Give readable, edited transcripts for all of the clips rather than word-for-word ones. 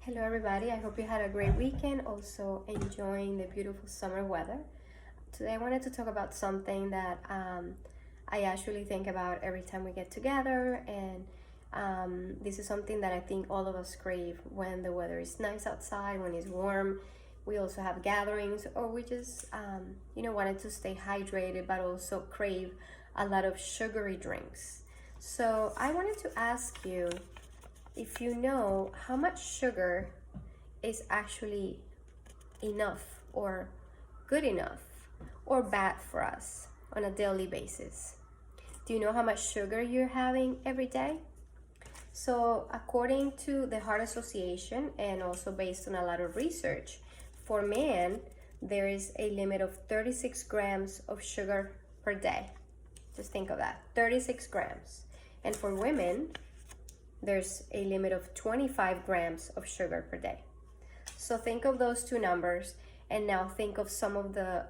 Hello everybody, I hope you had a great weekend, also enjoying the beautiful summer weather. Today I wanted to talk about something that I actually think about every time we get together, and this is something that I think all of us crave when the weather is nice outside, when it's warm. We also have gatherings, or we just wanted to stay hydrated but also crave a lot of sugary drinks. So I wanted to ask you if you know how much sugar is actually enough or good enough or bad for us on a daily basis. Do you know how much sugar you're having every day? So according to the Heart Association, and also based on a lot of research, for men there is a limit of 36 grams of sugar per day. Just think of that, 36 grams. And for women, there's a limit of 25 grams of sugar per day. So think of those two numbers, and now think of some of the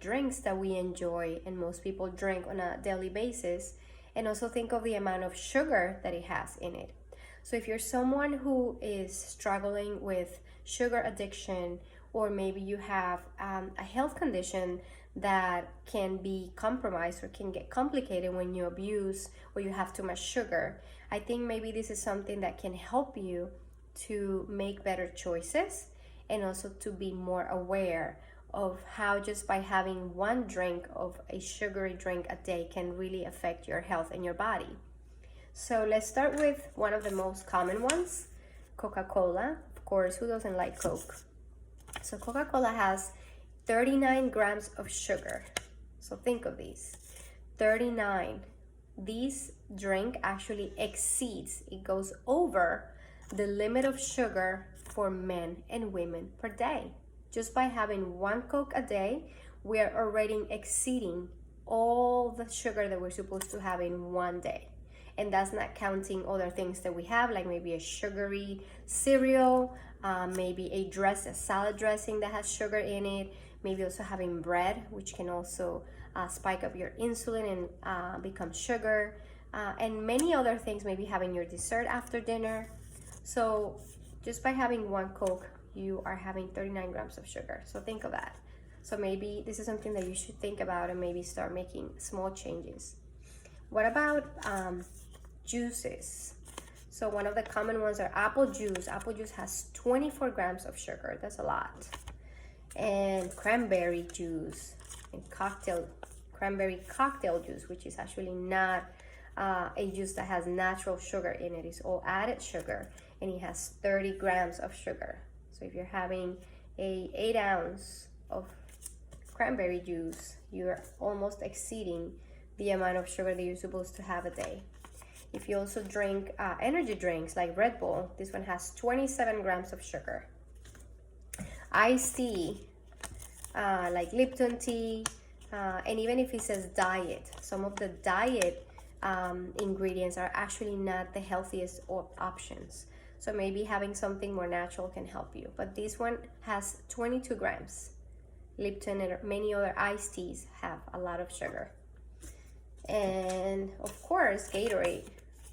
drinks that we enjoy and most people drink on a daily basis, and also think of the amount of sugar that it has in it. So if you're someone who is struggling with sugar addiction, or maybe you have a health condition that can be compromised or can get complicated when you abuse or you have too much sugar, I think maybe this is something that can help you to make better choices, and also to be more aware of how just by having one drink of a sugary drink a day can really affect your health and your body. So let's start with one of the most common ones, Coca-Cola. Of course, who doesn't like Coke? So Coca-Cola has 39 grams of sugar. So think of these, 39. This drink actually exceeds, it goes over the limit of sugar for men and women per day. Just by having one Coke a day, we are already exceeding all the sugar that we're supposed to have in one day. And that's not counting other things that we have, like maybe a sugary cereal, maybe a salad dressing that has sugar in it, maybe also having bread, which can also spike up your insulin and become sugar, and many other things, maybe having your dessert after dinner. So just by having one Coke, you are having 39 grams of sugar. So think of that. So maybe this is something that you should think about and maybe start making small changes. What about juices? So one of the common ones are apple juice. Apple juice has 24 grams of sugar. That's a lot. And cranberry juice and cranberry cocktail juice, which is actually not a juice that has natural sugar in it. It's all added sugar, and it has 30 grams of sugar. So if you're having a 8 ounce of cranberry juice, you're almost exceeding the amount of sugar that you're supposed to have a day. If you also drink energy drinks like Red Bull, this one has 27 grams of sugar. Iced tea, like Lipton tea, and even if it says diet, some of the diet ingredients are actually not the healthiest options. So maybe having something more natural can help you. But this one has 22 grams. Lipton and many other iced teas have a lot of sugar. And of course, Gatorade,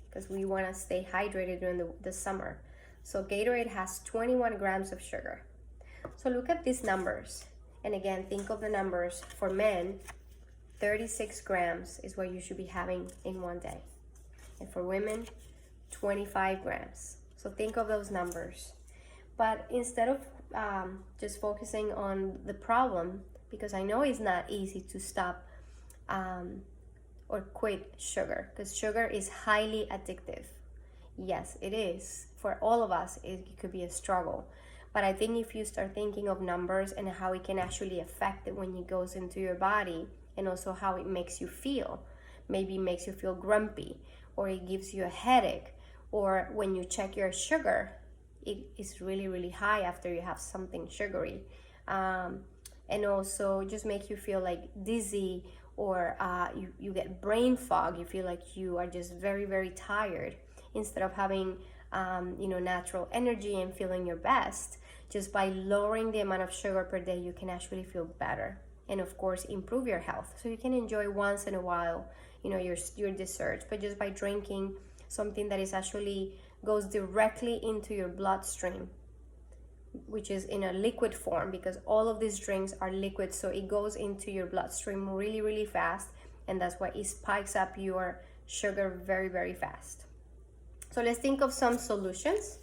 because we want to stay hydrated during the summer. So Gatorade has 21 grams of sugar. So look at these numbers. And again, think of the numbers. For men, 36 grams is what you should be having in one day. And for women, 25 grams. So think of those numbers. But instead of just focusing on the problem, because I know it's not easy to stop or quit sugar, because sugar is highly addictive. Yes, it is. For all of us, it could be a struggle. But I think if you start thinking of numbers and how it can actually affect it when it goes into your body, and also how it makes you feel, maybe it makes you feel grumpy, or it gives you a headache, or when you check your sugar, it is really, really high after you have something sugary. And also just make you feel like dizzy, or you get brain fog. You feel like you are just very, very tired. Instead of having natural energy and feeling your best, just by lowering the amount of sugar per day, you can actually feel better. And of course, improve your health. So you can enjoy once in a while, your dessert, but just by drinking something that is actually goes directly into your bloodstream, which is in a liquid form, because all of these drinks are liquid, so it goes into your bloodstream really, really fast, and that's why it spikes up your sugar very, very fast. So let's think of some solutions.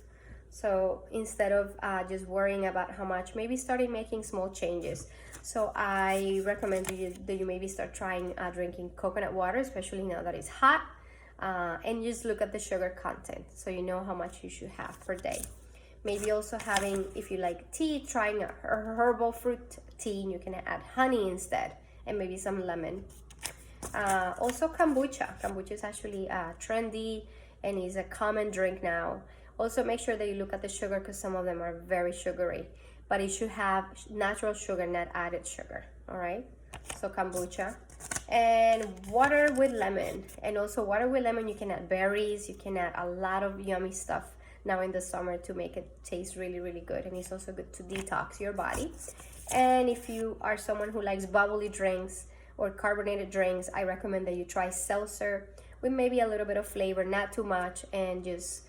So instead of just worrying about how much, maybe starting making small changes. So I recommend that you maybe start trying drinking coconut water, especially now that it's hot, and just look at the sugar content so you know how much you should have per day. Maybe also having, if you like tea, trying a herbal fruit tea, and you can add honey instead, and maybe some lemon. Also kombucha. Kombucha is actually trendy and is a common drink now. Also make sure that you look at the sugar, because some of them are very sugary, but it should have natural sugar, not added sugar. All right, so kombucha. And water with lemon. And also water with lemon, you can add berries, you can add a lot of yummy stuff now in the summer to make it taste really, really good. And it's also good to detox your body. And if you are someone who likes bubbly drinks or carbonated drinks, I recommend that you try seltzer with maybe a little bit of flavor, not too much, and just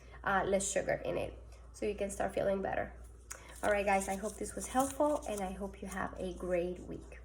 less sugar in it, so you can start feeling better. All right, guys, I hope this was helpful, and I hope you have a great week.